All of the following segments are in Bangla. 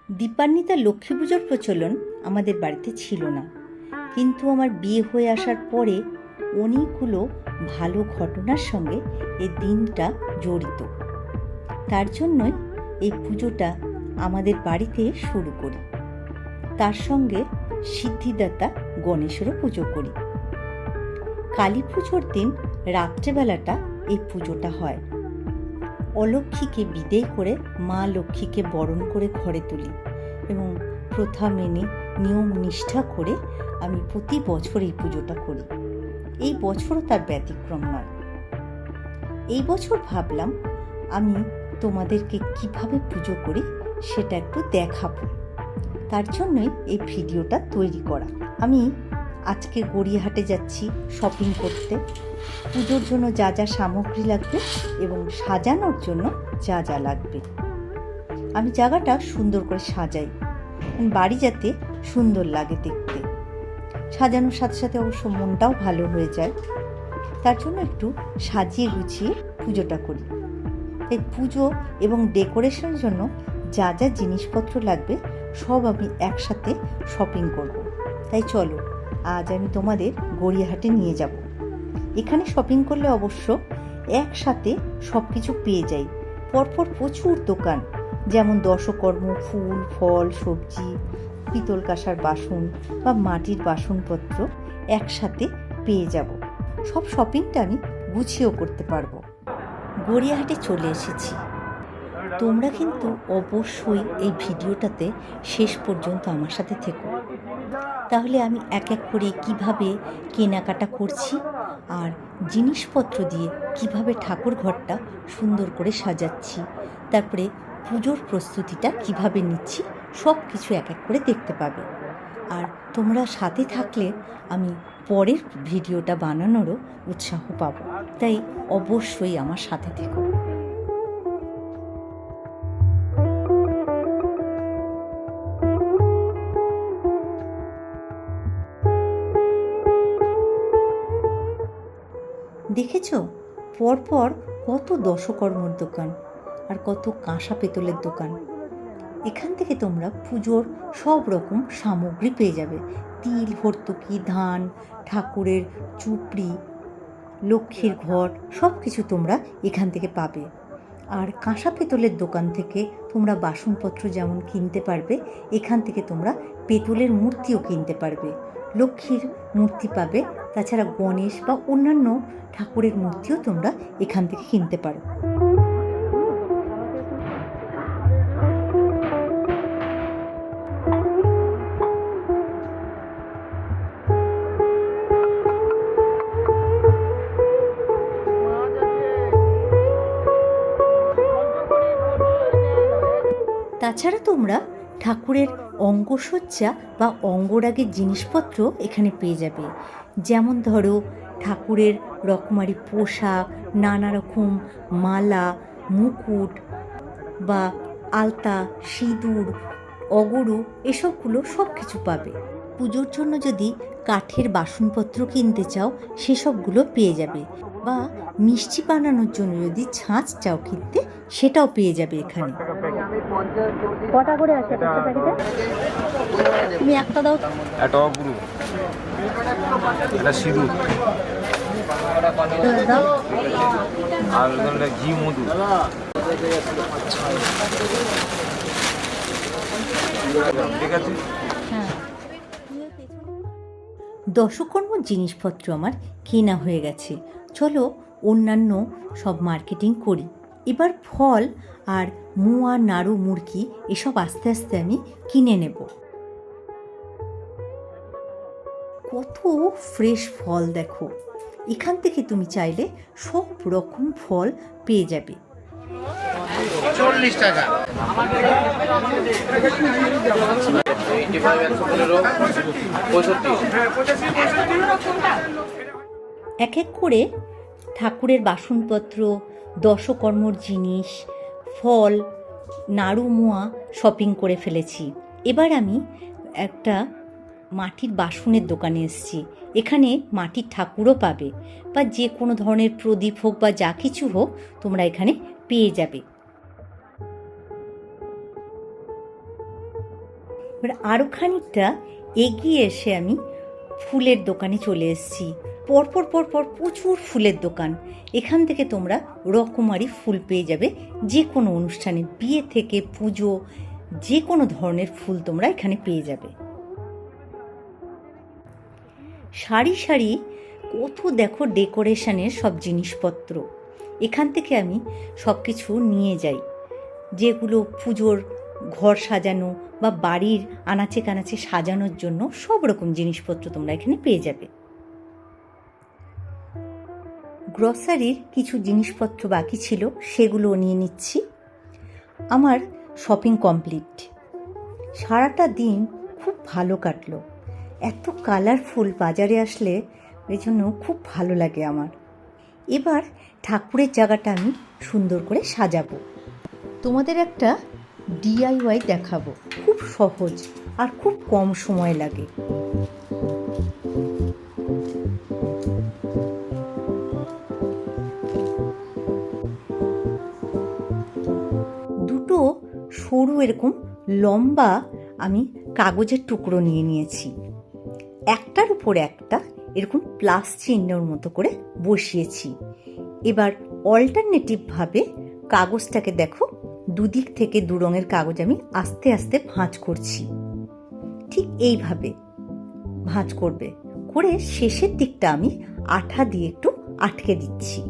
দীপান্বিতা লক্ষ্মী পুজোর প্রচলন আমাদের বাড়িতে ছিল না, কিন্তু আমার বিয়ে হয়ে আসার পরে অনেকগুলো ভালো ঘটনার সঙ্গে এই দিনটা জড়িত। তার জন্যই এই পুজোটা আমাদের বাড়িতে শুরু করি। তার সঙ্গে সিদ্ধিদাতা গণেশেরও পুজো করি। কালী পুজোর দিন রাত্রেবেলাটা এই পুজোটা হয়। অলক্ষ্মীকে বিদেয় করে মা লক্ষ্মীকে বরণ করে ঘরে তুলি এবং প্রথা মেনে নিয়ম নিষ্ঠা করে আমি প্রতি বছর এই পুজোটা করি। এই বছরও তার ব্যতিক্রম নয়। এই বছর ভাবলাম আমি তোমাদেরকে কিভাবে পুজো করি সেটা একটু দেখাবো। তার জন্যই এই ভিডিওটা তৈরি করা। আমি আজকে গড়িয়াহাটে যাচ্ছি শপিং করতে। পুজোর জন্য যা যা সামগ্রী লাগবে এবং সাজানোর জন্য যা যা লাগবে। আমি জায়গাটা সুন্দর করে সাজাই, বাড়ি যাতে সুন্দর লাগে দেখতে। সাজানোর সাথে সাথে অবশ্য মনটাও ভালো হয়ে যায়। তার জন্য একটু সাজিয়ে গুছিয়ে পুজোটা করি। এই পুজো এবং ডেকোরেশনের জন্য যা যা জিনিসপত্র লাগবে সব আমি একসাথে শপিং করব। তাই চলো আজ আমি তোমাদের গড়িয়াহাটে নিয়ে যাব। এখানে শপিং করলে অবশ্য একসাথে সব কিছু পেয়ে যাই। পরপর প্রচুর দোকান, যেমন দশকর্ম, ফুল, ফল, সবজি, পিতল কাঁসার বাসন বা মাটির বাসনপত্র একসাথে পেয়ে যাব। সব শপিংটা আমি গুছিয়েও করতে পারবো। গড়িয়াহাটে চলে এসেছি। তোমরা কিন্তু অবশ্যই এই ভিডিওটাতে শেষ পর্যন্ত আমার সাথে থেকো, তাহলে আমি এক এক করে কিভাবে কেনাকাটা করছি আর জিনিসপত্র দিয়ে কিভাবে ঠাকুর ঘরটা সুন্দর করে সাজাচ্ছি, তারপরে পুজোর প্রস্তুতিটা কিভাবে নিচ্ছি, সব কিছু এক এক করে দেখতে পাবে। আর তোমরা সাথে থাকলে আমি পরের ভিডিওটা বানানোরও উৎসাহ পাবো। তাই অবশ্যই আমার সাথে থেকো। দেখেছ পরপর কত দশকর্মর দোকান আর কত কাঁসা পেতলের দোকান। এখান থেকে তোমরা পুজোর সব রকম সামগ্রী পেয়ে যাবে। তিল, ভর্তুকি, ধান, ঠাকুরের চুপড়ি, লক্ষ্মীর ঘট, সব কিছু তোমরা এখান থেকে পাবে। আর কাঁসা পেতলের দোকান থেকে তোমরা বাসনপত্র যেমন কিনতে পারবে, এখান থেকে তোমরা পেতলের মূর্তিও কিনতে পারবে। লক্ষ্মীর মূর্তি পাবে, তাছাড়া গণেশ বা অন্যান্য ঠাকুরের মূর্তিও তোমরা এখান থেকে কিনতে পারো। তাছাড়া তোমরা ঠাকুরের অঙ্গসজ্জা বা অঙ্গরাগের জিনিসপত্র এখানে পেয়ে যাবে। যেমন ধরো ঠাকুরের রকমারি পোশাক, নানা রকম মালা, মুকুট বা আলতা, সিঁদুর, অগরু, এসবগুলো সব কিছু পাবে। পুজোর জন্য যদি কাঠের বাসনপত্র কিনতে চাও সেসবগুলো পেয়ে যাবে, বা মিষ্টি বানানোর জন্য যদি ছাঁচ চাও কিনতে, সেটাও পেয়ে যাবে এখানে। কটা করে আছে তুমি একটা দাও। একটা অগুরু, একটা সিঁদুর, আর ঘি মধু। ঠিক আছে। হ্যাঁ, দশকর্ম জিনিসপত্র আমার কেনা হয়ে গেছে। চলো অন্যান্য সব মার্কেটিং করি। এবার ফল আর মুয়া, নাড়ু, মুরগি এসব আস্তে আস্তে আমি কিনে নেব। কত ফ্রেশ ফল দেখো! এখান থেকে তুমি চাইলে সব রকম ফল পেয়ে যাবে। 40 টাকা। এক এক করে ঠাকুরের বাসনপত্র, দশকর্মর জিনিস, ফল, নাড়ু, মোয়া শপিং করে ফেলেছি। এবার আমি একটা মাটির বাসনের দোকানে এসেছি। এখানে মাটির ঠাকুরও পাবে, বা যে কোনো ধরনের প্রদীপ হোক বা যা কিছু হোক তোমরা এখানে পেয়ে যাবে। এবার আরও খানিকটা এগিয়ে এসে আমি ফুলের দোকানে চলে এসেছি। পরপর পরপর প্রচুর ফুলের দোকান। এখান থেকে তোমরা রকমারি ফুল পেয়ে যাবে। যে কোনো অনুষ্ঠানে, বিয়ে থেকে পুজো, যে কোনো ধরনের ফুল তোমরা এখানে পেয়ে যাবে। সারি সারি কত দেখো ডেকোরেশনের সব জিনিসপত্র। এখান থেকে আমি সব কিছু নিয়ে যাই, যেগুলো পুজোর ঘর সাজানো বা বাড়ির আনাচে কানাচে সাজানোর জন্য সব রকম জিনিসপত্র তোমরা এখানে পেয়ে যাবে। গ্রসারির কিছু জিনিসপত্র বাকি ছিল, সেগুলো নিয়ে নিচ্ছি। আমার শপিং কমপ্লিট। সারাটা দিন খুব ভালো কাটলো। এত কালারফুল বাজারে আসলে এই জন্য খুব ভালো লাগে আমার। এবার ঠাকুরের জায়গাটা আমি সুন্দর করে সাজাবো। তোমাদের একটা DIY দেখাবো, খুব সহজ আর খুব কম সময় লাগে। দুটো সরু এরকম লম্বা আমি কাগজের টুকরো নিয়ে নিয়েছি। একটার উপর একটা এরকম প্লাস চিহ্নর মতো করে বসিয়েছি। এবার অল্টারনেটিভভাবে কাগজটাকে দেখো, দুদিক থেকে দু রঙের কাগজ আমি আস্তে আস্তে ভাঁজ করছি। ঠিক এইভাবে ভাঁজ করবে, করে শেষের দিকটা আমি আঠা দিয়ে একটু আটকে দিচ্ছি।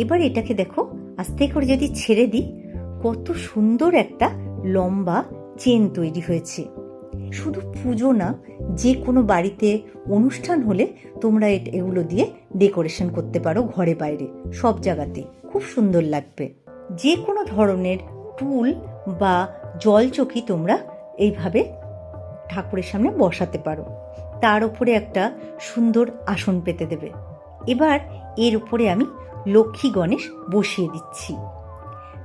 এবার এটাকে দেখো আস্তে করে যদি ছেড়ে দিই, কত সুন্দর একটা লম্বা চেন তৈরি হয়েছে। শুধু পুজো না, যে কোনো বাড়িতে অনুষ্ঠান হলে তোমরা এগুলো দিয়ে ডেকোরেশন করতে পারো, ঘরে বাইরে সব জায়গাতে খুব সুন্দর লাগবে। যে কোনো ধরনের টুল বা জলচকি তোমরা এইভাবে ঠাকুরের সামনে বসাতে পারো। তার উপরে একটা সুন্দর আসন পেতে দেবে। এবার এর উপরে আমি লক্ষ্মী গণেশ বসিয়ে দিচ্ছি।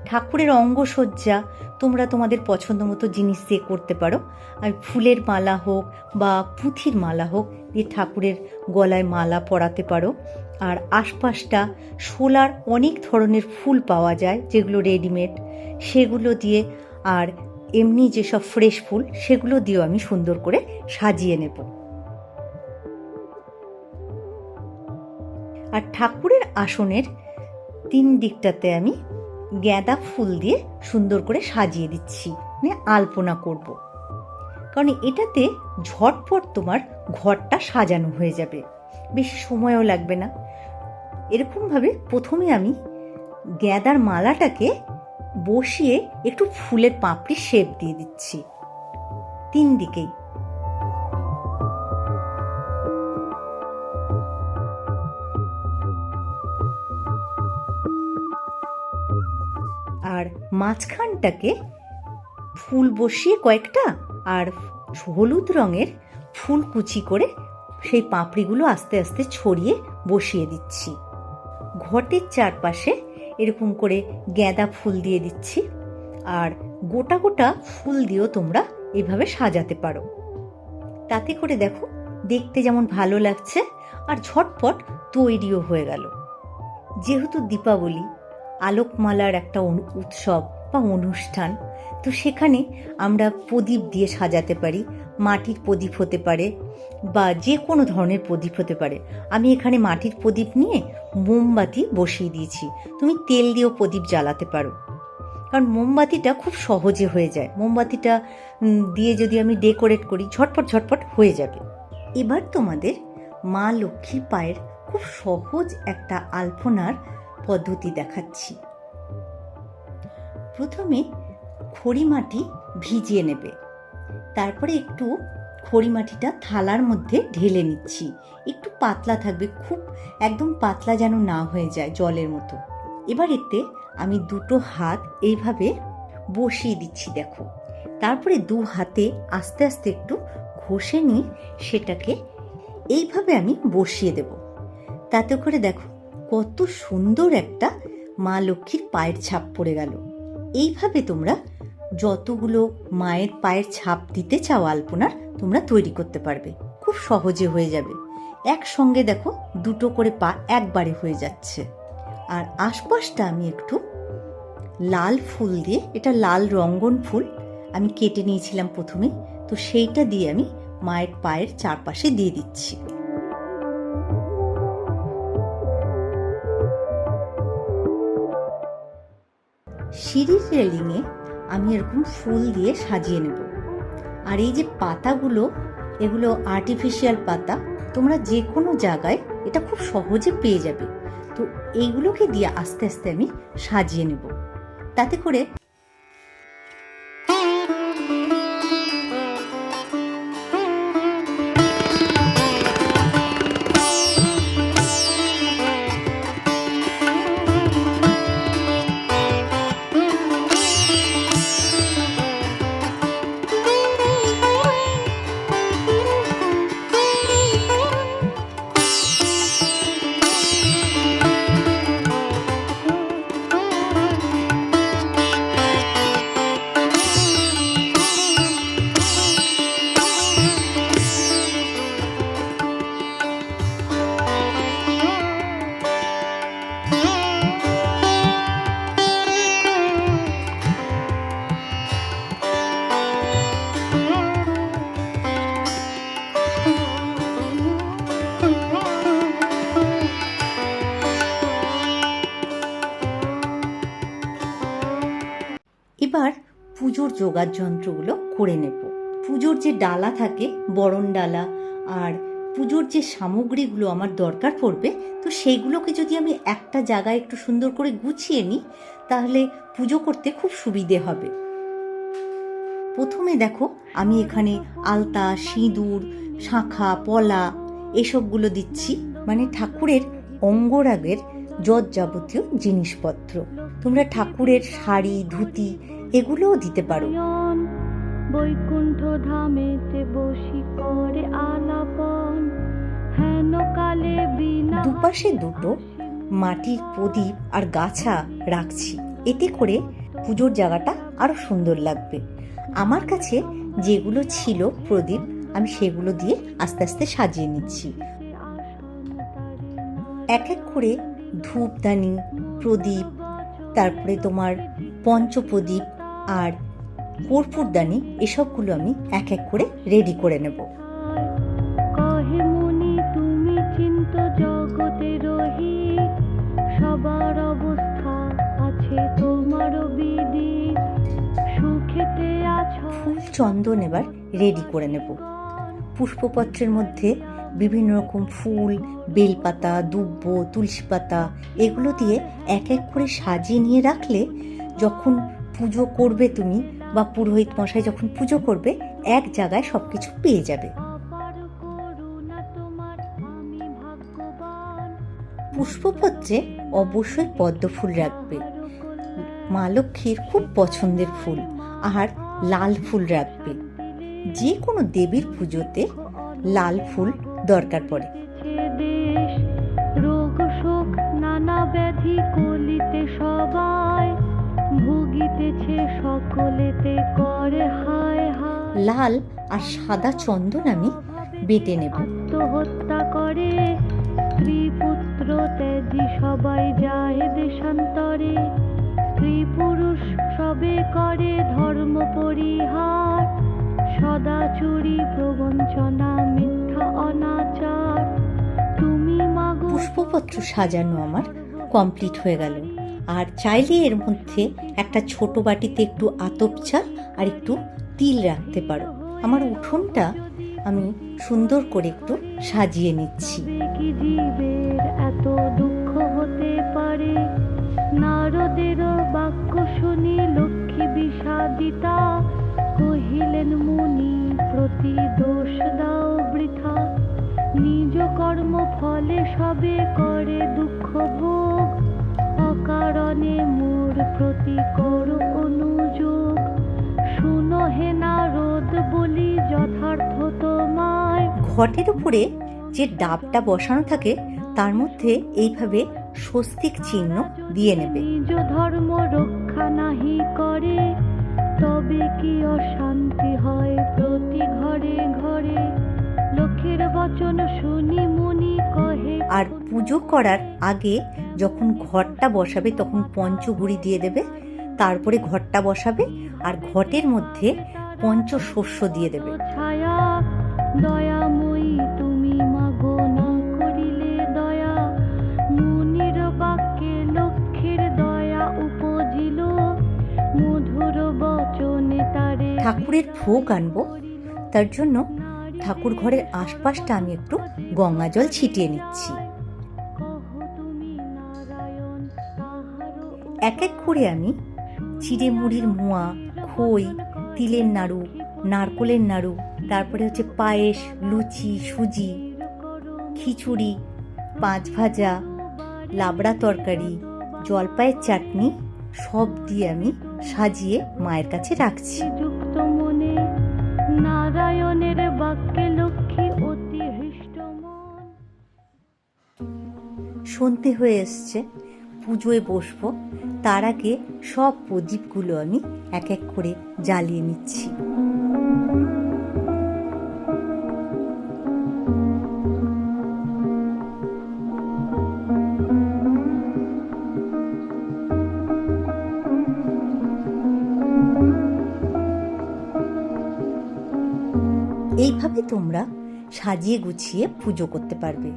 ঠাকুরের অঙ্গসজ্জা তোমরা তোমাদের পছন্দ মতো জিনিস দিয়ে করতে পারো। আর ফুলের মালা হোক বা পুঁথির মালা হোক দিয়ে ঠাকুরের গলায় মালা পরাতে পারো। আর আশপাশটা শোলার অনেক ধরনের ফুল পাওয়া যায়, যেগুলো রেডিমেড, সেগুলো দিয়ে, আর এমনি যেসব ফ্রেশ ফুল সেগুলো দিয়েও আমি সুন্দর করে সাজিয়ে নেব। আর ঠাকুরের আসনের 3 দিকটাতে আমি গাঁদা ফুল দিয়ে সুন্দর করে সাজিয়ে দিচ্ছি, মানে আলপনা করব। কারণ এটাতে ঝটপট তোমার ঘরটা সাজানো হয়ে যাবে, বেশি সময়ও লাগবে না। এরকমভাবে প্রথমে আমি গাঁদার মালাটাকে বসিয়ে একটু ফুলের পাপড়ি শেপ দিয়ে দিচ্ছি 3 দিকেই। আর মাঝখানটাকে ফুল বসিয়ে কয়েকটা আর হলুদ রঙের ফুল কুচি করে সেই পাপড়িগুলো আস্তে আস্তে ছড়িয়ে বসিয়ে দিচ্ছি। ঘটের চারপাশে এরকম করে গাঁদা ফুল দিয়ে দিচ্ছি। আর গোটা গোটা ফুল দিয়েও তোমরা এভাবে সাজাতে পারো। তাতে করে দেখো দেখতে যেমন ভালো লাগছে আর ঝটপট তৈরিও হয়ে গেল। যেহেতু দীপাবলি আলোকমালার একটা উৎসব বা অনুষ্ঠান, তো সেখানে আমরা প্রদীপ দিয়ে সাজাতে পারি। মাটির প্রদীপ হতে পারে বা যে কোনো ধরনের প্রদীপ হতে পারে। আমি এখানে মাটির প্রদীপ নিয়ে মোমবাতি বসিয়ে দিয়েছি। তুমি তেল দিয়েও প্রদীপ জ্বালাতে পারো, কারণ মোমবাতিটা খুব সহজে হয়ে যায়। মোমবাতিটা দিয়ে যদি আমি ডেকোরেট করি, ঝটপট ঝটপট হয়ে যাবে। এবার তোমাদের মা লক্ষ্মীর পায়ের খুব সহজ একটা আলপনার পদ্ধতি দেখাচ্ছি। প্রথমে খড়ি মাটি ভিজিয়ে নেবে, তারপরে একটু খড়ি মাটিটা থালার মধ্যে ঢেলে নিচ্ছি। একটু পাতলা থাকবে, খুব একদম পাতলা যেন না হয়ে যায় জলের মতো। এবার এতে আমি দুটো হাত এইভাবে বসিয়ে দিচ্ছি দেখো। তারপরে 2 হাতে আস্তে আস্তে একটু ঘষে নিয়ে সেটাকে এইভাবে আমি বসিয়ে দেব। তাতে করে দেখো কত সুন্দর একটা মা লক্ষ্মীর পায়ের ছাপ পড়ে গেল। এইভাবে তোমরা যতগুলো মায়ের পায়ের ছাপ দিতে চাও আলপনার, তোমরা তৈরি করতে পারবে, খুব সহজে হয়ে যাবে। একসঙ্গে দেখো দুটো করে পা একবারে হয়ে যাচ্ছে। আর আশপাশটা আমি একটু লাল ফুল দিয়ে, এটা লাল রঙ্গন ফুল আমি কেটে নিয়েছিলাম প্রথমে, তো সেইটা দিয়ে আমি মায়ের পায়ের চারপাশে দিয়ে দিচ্ছি। সিঁড়ির রেলিংয়ে আমি এরকম ফুল দিয়ে সাজিয়ে নেব। আর এই যে পাতাগুলো, এগুলো আর্টিফিশিয়াল পাতা, তোমরা যে কোনো জায়গায় এটা খুব সহজে পেয়ে যাবে। তো এইগুলোকে দিয়ে আস্তে আস্তে আমি সাজিয়ে নেব, তাতে করে এবার পুজোর জোগাড় যন্ত্রগুলো করে নেব। পুজোর যে ডালা থাকে, বরণ ডালা, আর পুজোর যে সামগ্রীগুলো আমার দরকার পড়বে, তো সেইগুলোকে যদি আমি একটা জায়গায় একটু সুন্দর করে গুছিয়ে নিই, তাহলে পুজো করতে খুব সুবিধে হবে। প্রথমে দেখো, আমি এখানে আলতা, সিঁদুর, শাঁখা, পলা এসবগুলো দিচ্ছি, মানে ঠাকুরের অঙ্গরাগের যত যাবতীয় জিনিসপত্র। তোমরা ঠাকুরের শাড়ি, ধুতি এগুলোও দিতে পারো। বৈকুণ্ঠ ধামেতে বসি করে আলাপন, হেন কালে বিনা। দুপাশে দুটো মাটির প্রদীপ আর গাছা রাখছি, এতে করে পুজোর জায়গাটা আরো সুন্দর লাগবে। আমার কাছে যেগুলো ছিল প্রদীপ, আমি সেগুলো দিয়ে আস্তে আস্তে সাজিয়ে নিচ্ছি। এক এক করে ধূপদানি, প্রদীপ, তারপরে তোমার পঞ্চপ্রদীপ আর কর্পূরদানি, এসবগুলো আমি এক এক করে রেডি করে নেব। কহে মুনি তুমি চিন্ত জগতে রহি, সবার অবস্থা আছে তোমার বিধি, সুখেতে আছো। ফুল চন্দন এবার রেডি করে নেব। পুষ্পপত্রের মধ্যে বিভিন্ন রকম ফুল, বেলপাতা, দুব্ব, তুলসী পাতা এগুলো দিয়ে এক এক করে সাজিয়ে নিয়ে রাখলে, যখন পুজো করবে তুমি বা পুরোহিত মশাই যখন পুজো করবে, এক জায়গায় সবকিছু পেয়ে যাবে। পুষ্পপত্রে অবশ্যই পদ্ম ফুল রাখবে, মা লক্ষ্মীর খুব পছন্দের ফুল, আর লাল ফুল রাখবে। যে কোনো দেবীর পুজোতে লাল ফুল দরকার পড়ে। রোগ শোক নানা ব্যাধি কলিতে সবাই ভুগিতেছে, সকলেতে করে হায় হায়। লাল আর সাদা চন্দন আমি বেটে নেব। আত্মহত্যা করে স্ত্রী পুত্র ত্যাজি সবাই যায় দেশান্তরে, স্ত্রী পুরুষ সবে করে ধর্ম পরিহার, সদা চুরি প্রবঞ্চনা মিথ্যা অনাচার। তুমি মাগো। পুষ্পপত্র সাজানো আমার কমপ্লিট হয়ে গেল। আর চাইলে এর মধ্যে একটা ছোট বাটিতে একটু আতপ চা আর একটু তিল রাখতে পারো। আমার উঠোনটা আমি সুন্দর করে একটু সাজিয়ে নিচ্ছি। কি জীবের এত দুঃখ হতে পারে, নারদের বাক্য শুনি লক্ষ্মী বিষাদিতা, কহিলেন মুনি প্রতি দোষ দাও বৃথা, নিজ কর্ম ফলে সবে করে দুঃখ ভোগ, অকারণে মোর প্রতি করো অনুযোগ, শুনো হে নারদ বলি যথার্থ তোমায়। ঘটের উপরে যে ডাবটা বসানো থাকে, তার মধ্যে এইভাবে স্বস্তিক চিহ্ন দিয়ে নেবে। নিজ ধর্ম রক্ষা নাহি করে, তবে কি অশান্তি হয় প্রতি ঘরে ঘরে, আর পুজো করার আগে যখন ঘরটা বসাবে তখন পঞ্চগুড়ি দিয়ে দেবে, তারপরে ঘরটা বসাবে আর ঘটের মধ্যে পঞ্চশস্য দিয়ে দেবে। দয়াময়ী তুমি মাগো না করিলে দয়া, মুনির বাক্যে লক্ষ্মীর দয়া উপজিল, মধুর বচনে তারে। ঠাকুরের ভোগ আনবো, তার জন্য ঠাকুর ঘরের আশপাশটা আমি একটু গঙ্গা জল ছিটিয়ে নিচ্ছি। এক এক করে আমি চিড়ে মুড়ির মোয়া, খই, তিলের নাড়ু, নারকোলের নাড়ু, তারপরে হচ্ছে পায়েস, লুচি, সুজি, খিচুড়ি, পাঁচ ভাজা, লাবড়া তরকারি, জলপাইয়ের চাটনি সব দিয়ে আমি সাজিয়ে মায়ের কাছে রাখছি। যুক্ত মনে নারায়ণের বাক্যে লক্ষ্মী অতি হৃষ্টমন। সন্ধে হয়ে এসছে, পুজোয় বসবো, তার আগে সব প্রদীপগুলো আমি এক এক করে জ্বালিয়ে নিচ্ছি। এইভাবে তোমরা সাজিয়ে গুছিয়ে পুজো করতে পারবে।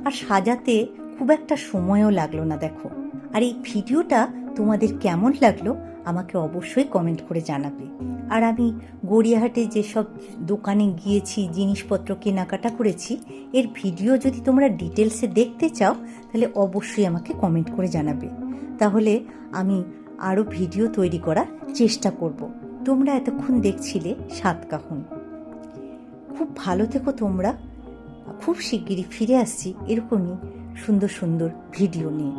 আর সাজাতে খুব একটা সময়ও লাগলো না, দেখো। আর এই ভিডিওটা তোমাদের কেমন লাগলো আমাকে অবশ্যই কমেন্ট করে জানাবে। আর আমি গড়িয়াহাটে যেসব দোকানে গিয়েছি, জিনিসপত্র কেনাকাটা করেছি, এর ভিডিও যদি তোমরা ডিটেলসে দেখতে চাও তাহলে অবশ্যই আমাকে কমেন্ট করে জানাবে, তাহলে আমি আরও ভিডিও তৈরি করার চেষ্টা করব। তোমরা এতক্ষণ দেখছিলে সাতকাহন। খুব ভালো থেকো তোমরা। খুব শিগগিরই ফিরে আসছি এরকমই সুন্দর সুন্দর ভিডিও নিয়ে।